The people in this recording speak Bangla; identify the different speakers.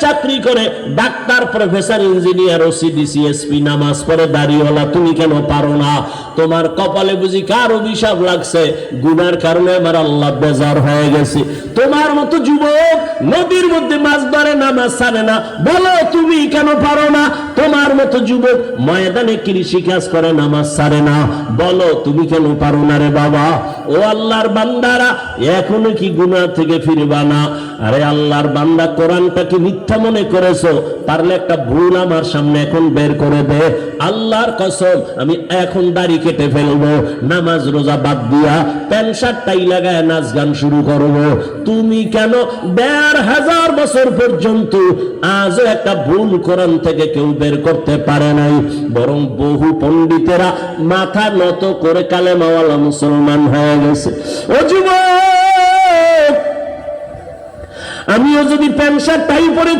Speaker 1: চাকরি করে, doctor, professor, engineer, OC, DC, SP, নামাজ পড়ে, দাড়িওয়ালা, তুমি কেন পারো না? তোমার কপালে বুঝি কার অভিশাপ লাগছে? গুনার কারণে আমার আল্লাহ বেজার হয়ে গেছে। তোমার মতো যুবক নদীর মধ্যে মাছ ধরে, নামাজ ছাড়ে না, বলো তুমি কেন পারো না? তোমার মতো যুবক ময়দানে কৃষি কাজ করে, নামাজ ছাড়ে না, বলো তুমি কেন পারো না রে বাবা? ও আল্লাহর বান্দারা, এখনো কি গুনাহ থেকে ফিরবা না? আরে আল্লাহর বান্দা, কোরআনটাকে মিথ্যা মনে করেছো, পারলে একটা ভুল আমার সামনে এখন বের করে দে। আল্লাহর কসম, আমি এখন দাড়ি কেটে ফেলবো, নামাজ রোজা বাদ দিয়া প্যান্ট শার্ট টাই লাগায় নাচ গান শুরু করবো। তুমি কেন ১৫০০ বছর পর্যন্ত আজও একটা ভুল কোরআন থেকে কেউ বের করতে পারে নাই? বরং বহু পণ্ডিতেরা মাথা নত করে কালেমাওয়ালা মুসলমান হয়ে গেছে। ও যুবক, আমিও যদি প্যান্ট শার্ট টাই পরে